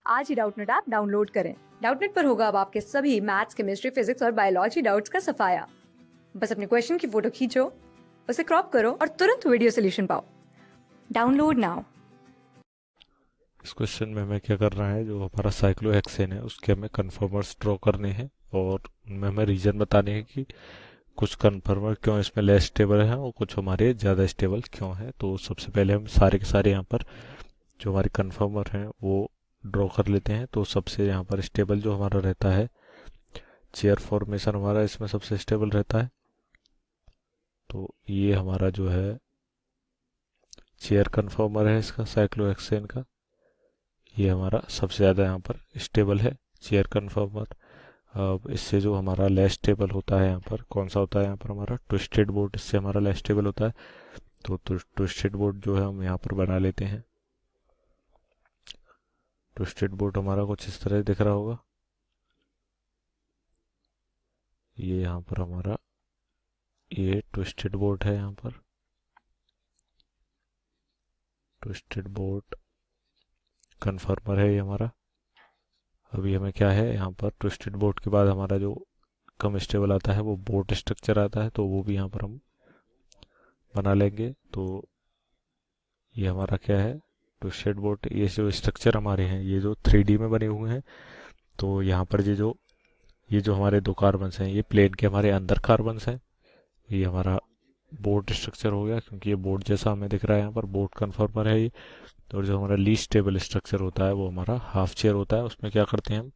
आज ही Doubtnut app download करें। Doubtnut पर होगा अब आपके सभी मैथ्स, केमिस्ट्री, फिजिक्स और बायोलॉजी डाउट्स का सफाया। बस अपने क्वेश्चन की फोटो खींचो, उसे क्रॉप करो और तुरंत वीडियो सोल्यूशन पाओ। Download now. इस क्वेश्चन में हमें क्या करना है, जो हमारा साइक्लोहेक्सेन है उसके हमें कन्फर्मर्स ड्रॉ करने हैं और उनमें हमें रीजन बताने हैं कि कुछ कन्फर्मर क्यों इसमें लेस स्टेबल है और कुछ हमारे ज़्यादा स्टेबल क्यों है। तो सबसे पहले हम सारे के सारे यहाँ पर जो हमारे कन्फर्मर हैं वो ड्रॉ कर लेते हैं। तो सबसे यहाँ पर स्टेबल जो हमारा रहता है, चेयर फॉर्मेशन हमारा इसमें सबसे स्टेबल रहता है। तो ये हमारा जो है चेयर कन्फर्मर है इसका, साइक्लोहेक्सेन का, ये हमारा सबसे ज़्यादा यहाँ पर स्टेबल है चेयर कन्फर्मर। अब इससे जो हमारा लेस स्टेबल होता है यहाँ पर कौन सा होता है, यहाँ पर हमारा ट्विस्टेड बोर्ड इससे हमारा लेस स्टेबल होता है। तो ट्विस्टेड बोर्ड जो है हम यहाँ पर बना लेते हैं। ट्विस्टेड बोर्ड हमारा कुछ इस तरह दिख रहा होगा। ये यहाँ पर हमारा ये ट्विस्टेड बोर्ड है, यहाँ पर ट्विस्टेड बोर्ड कन्फर्मर है ये हमारा। अभी हमें क्या है, यहाँ पर ट्विस्टेड बोर्ड के बाद हमारा जो कम स्टेबल आता है वो बोर्ड स्ट्रक्चर आता है, तो वो भी यहाँ पर हम बना लेंगे। तो ये हमारा क्या है, ट्विस्टेड बोर्ड। ये जो स्ट्रक्चर हमारे हैं ये जो 3D में बने हुए हैं, तो यहाँ पर ये जो हमारे दो कार्बन्स हैं ये प्लेन के हमारे अंदर कार्बन्स हैं। ये हमारा बोर्ड स्ट्रक्चर हो गया, क्योंकि ये बोर्ड जैसा हमें दिख रहा है, यहाँ पर बोर्ड कन्फर्मर है ये। और जो हमारा लीस्ट स्टेबल स्ट्रक्चर होता है वो हमारा हाफ चेयर होता है। उसमें क्या करते हैं हम,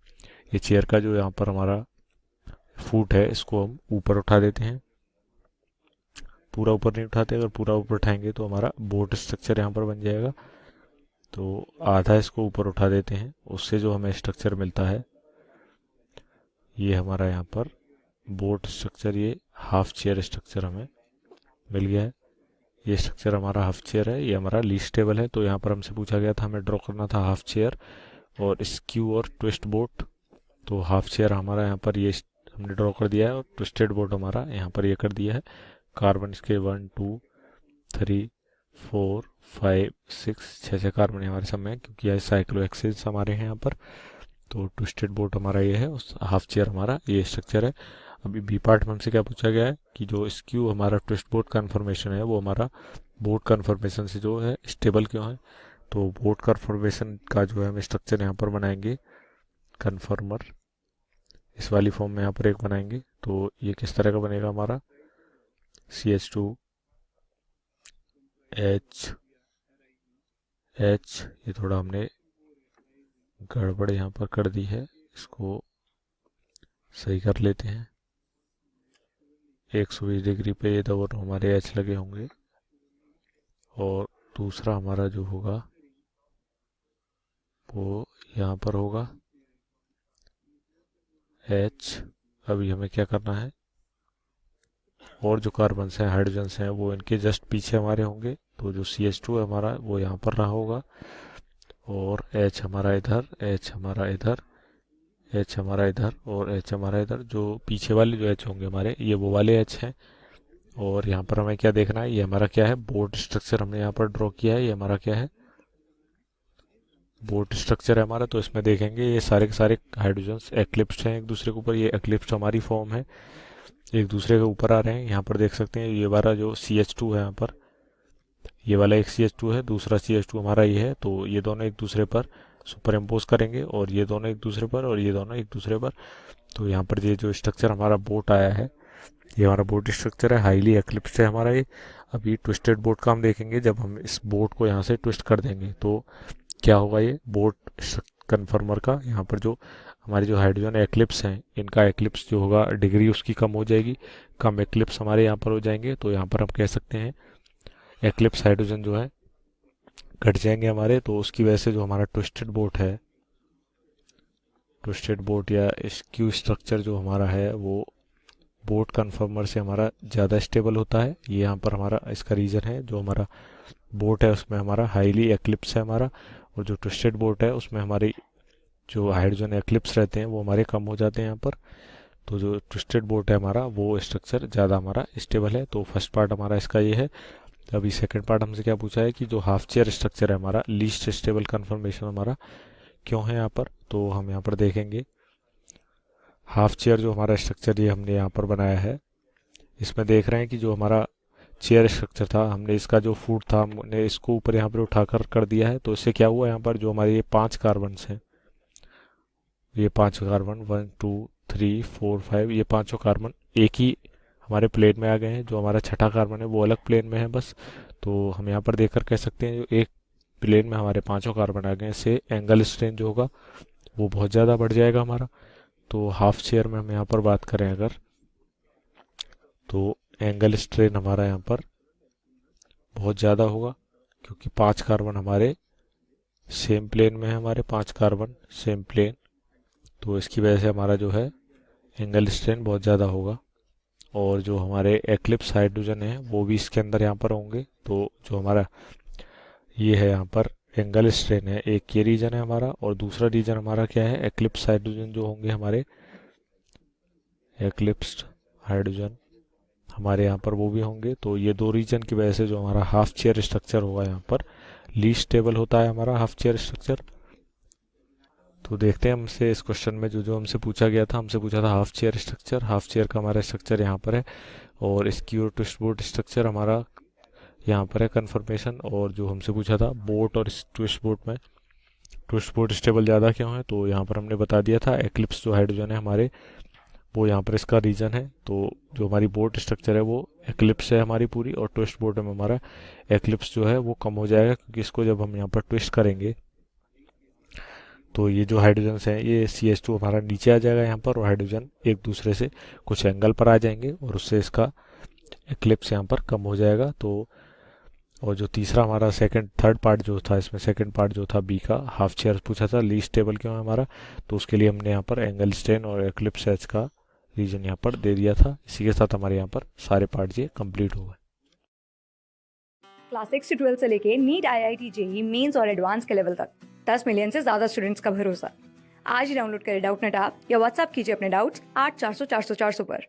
ये चेयर का जो यहाँ पर हमारा फुट है इसको हम ऊपर उठा देते हैं। पूरा ऊपर नहीं उठाते, अगर पूरा ऊपर उठाएंगे तो हमारा बोर्ड स्ट्रक्चर यहाँ पर बन जाएगा। तो आधा इसको ऊपर उठा देते हैं, उससे जो हमें स्ट्रक्चर मिलता है ये हमारा यहाँ पर बोर्ड स्ट्रक्चर, ये हाफ चेयर स्ट्रक्चर हमें मिल गया है। ये स्ट्रक्चर हमारा हाफ चेयर है, ये हमारा लीस्ट स्टेबल है। तो यहाँ पर हमसे पूछा गया था, हमें ड्रॉ करना था हाफ चेयर और स्क्यू और ट्विस्ट बोर्ड। तो हाफ चेयर हमारा यहाँ पर ये हमने ड्रॉ कर दिया है और ट्विस्टेड बोर्ड हमारा यहाँ पर ये कर दिया है। कार्बन इसके 1 2 3 4 5 6 छः कार्बन हमारे सब में, क्योंकि ये साइक्लोहेक्सेन्स हमारे हैं यहाँ पर। तो ट्विस्टेड बोर्ड हमारा ये है, उस हाफ चेयर हमारा ये स्ट्रक्चर है। अभी बी पार्ट में हमसे क्या पूछा गया है कि जो स्क्यू हमारा ट्विस्ट बोर्ड कन्फर्मेशन है वो हमारा बोर्ड कन्फर्मेशन से जो है स्टेबल क्यों है। तो बोर्ड कन्फर्मेशन का जो है हम स्ट्रक्चर यहाँ पर बनाएंगे, कन्फर्मर इस वाली फॉर्म में यहाँ पर एक बनाएंगे। तो ये किस तरह का बनेगा हमारा, CH2 H H, ये थोड़ा हमने गड़बड़ यहाँ पर कर दी है, इसको सही कर लेते हैं। 120 डिग्री पे ये दोनों हमारे H लगे होंगे और दूसरा हमारा जो होगा वो यहाँ पर होगा H। अभी हमें क्या करना है, और जो कार्बन्स हैं हाइड्रोजन्स हैं वो इनके जस्ट पीछे हमारे होंगे। तो जो CH2 है हमारा वो यहाँ पर रहा होगा और H हमारा इधर, H हमारा इधर, H हमारा इधर और H हमारा इधर। जो पीछे वाले जो H होंगे हमारे ये वो वाले H हैं। और यहाँ पर हमें क्या देखना है, ये हमारा क्या है, बोर्ड स्ट्रक्चर हमने यहाँ पर ड्रॉ किया है, ये हमारा क्या है, बोर्ड स्ट्रक्चर है हमारा। तो इसमें देखेंगे ये सारे के सारे हाइड्रोजन्स एक्लिप्स्ड हैं एक दूसरे के ऊपर, ये एक्लिप्स्ड हमारी फॉर्म है, एक दूसरे के ऊपर आ रहे हैं। यहाँ पर देख सकते हैं ये वाला जो CH2 है यहाँ पर, ये वाला एक CH2 है, दूसरा CH2 हमारा ये है। तो ये दोनों एक दूसरे पर सुपर इम्पोज करेंगे और ये दोनों एक दूसरे पर और ये दोनों एक दूसरे पर। तो यहाँ पर ये जो स्ट्रक्चर हमारा बोट आया है ये हमारा बोट स्ट्रक्चर है, हाईली एक्लिप्स्ड है हमारा ये। अभी ट्विस्टेड बोट का हम देखेंगे, जब हम इस बोट को यहाँ से ट्विस्ट कर देंगे तो क्या होगा, ये बोट कन्फर्मर का यहाँ पर जो हमारे जो हाइड्रोजन एक्लिप्स हैं इनका एक्लिप्स जो होगा डिग्री उसकी कम हो जाएगी, कम एक्लिप्स हमारे यहाँ पर हो जाएंगे। तो यहाँ पर हम कह सकते हैं एक्लिप्स हाइड्रोजन जो है घट जाएंगे हमारे। तो उसकी वजह से जो हमारा ट्विस्टेड बोट है, ट्विस्टेड बोट या स्क्यू स्ट्रक्चर जो हमारा है वो बोट कन्फर्मर से हमारा ज़्यादा स्टेबल होता है। ये यहाँ पर हमारा इसका रीज़न है, जो हमारा बोट है उसमें हमारा हाईली एक्लिप्स है हमारा, और जो ट्विस्टेड बोट है उसमें हमारी जो हाइड्रोजन एक्लिप्स रहते हैं वो हमारे कम हो जाते हैं यहाँ पर। तो जो ट्विस्टेड बोट है हमारा वो स्ट्रक्चर ज़्यादा हमारा स्टेबल है। तो फर्स्ट पार्ट हमारा इसका ये है। अभी सेकंड पार्ट हमसे क्या पूछा है कि जो हाफ चेयर स्ट्रक्चर है हमारा लीस्ट स्टेबल कन्फर्मेशन हमारा क्यों है यहाँ पर, तो हम यहाँ पर देखेंगे हाफ चेयर जो हमारा स्ट्रक्चर ये हमने यहाँ पर बनाया है, इसमें देख रहे हैं कि जो हमारा चेयर स्ट्रक्चर था, हमने इसका जो फुट था हमने इसको ऊपर यहाँ पर उठाकर कर दिया है। तो इससे क्या हुआ, यहाँ पर जो हमारे ये 5 कार्बन हैं, ये 5 कार्बन 1 2 3 4 5, ये पांचों कार्बन एक ही हमारे प्लेन में आ गए हैं। जो हमारा छठा कार्बन है वो अलग प्लेन में है बस। तो हम यहाँ पर देखकर कह सकते हैं जो एक प्लेन में हमारे पांचों कार्बन आ गए, इससे एंगल स्ट्रेन जो होगा वो बहुत ज़्यादा बढ़ जाएगा हमारा। तो हाफ चेयर में हम यहाँ पर बात करें अगर, तो एंगल स्ट्रेन हमारा यहाँ पर बहुत ज़्यादा होगा, क्योंकि 5 कार्बन हमारे सेम प्लेन में है, हमारे 5 कार्बन सेम प्लेन। तो इसकी वजह से हमारा जो है एंगल स्ट्रेन बहुत ज़्यादा होगा। और जो हमारे एक्लिप्स हाइड्रोजन है वो भी इसके अंदर यहाँ पर होंगे। तो जो हमारा ये है यहाँ पर एंगल स्ट्रेन है, एक ये रीजन है हमारा, और दूसरा रीजन हमारा क्या है, एक्लिप्स हाइड्रोजन जो होंगे हमारे, एक्लिप्स्ड हाइड्रोजन हमारे यहाँ पर वो भी होंगे। तो ये दो रीजन की वजह से जो हमारा हाफ चेयर स्ट्रक्चर होगा यहाँ पर लीस्ट स्टेबल होता है हमारा हाफ चेयर स्ट्रक्चर। तो देखते हैं हमसे इस क्वेश्चन में जो जो हमसे पूछा गया था, हमसे पूछा था half chair structure. Half chair का हमारा स्ट्रक्चर यहाँ पर है, और स्क्यू ट्विस्ट बोट स्ट्रक्चर हमारा यहाँ पर है कन्फर्मेशन। और जो हमसे पूछा था बोट और ट्विस्ट बोट में, ट्विस्ट बोट स्टेबल ज़्यादा क्यों है, तो यहाँ पर हमने बता दिया था एक्लिप्स जो हाइड्रोजन है हमारे वो यहाँ पर इसका रीजन है। तो जो हमारी बोट स्ट्रक्चर है वो एक्लिप्स है हमारी पूरी, और ट्विस्ट बोट में हमारा एक्लिप्स जो है वो कम हो जाएगा, क्योंकि इसको जब हम यहाँ पर ट्विस्ट करेंगे तो ये जो हाइड्रोजन हैं ये CH2 हमारा नीचे आ जाएगा यहाँ पर, और हाइड्रोजन एक दूसरे से कुछ एंगल पर आ जाएंगे, और उससे इसका एक्लिप्स यहाँ पर कम हो जाएगा। तो और जो तीसरा हमारा थर्ड पार्ट जो था, इसमें सेकंड पार्ट जो था बी का हाफ चेयर पूछा था लीस्ट स्टेबल क्यों है हमारा, तो उसके लिए हमने यहाँ पर एंगल स्ट्रेन और एक्लिप्स एच का रीजन यहाँ पर दे दिया था। इसी के साथ हमारे यहाँ पर सारे पार्ट ये कंप्लीट हो गए। क्लास 6 से 12 से लेके नीट IIT JEE मेंस और एडवांस के लेवल तक 10 मिलियन से ज्यादा स्टूडेंट्स का भरोसा। आज ही डाउनलोड करें डाउटनेट ऐप या व्हाट्सएप कीजिए अपने डाउट्स 8400 400 400 पर।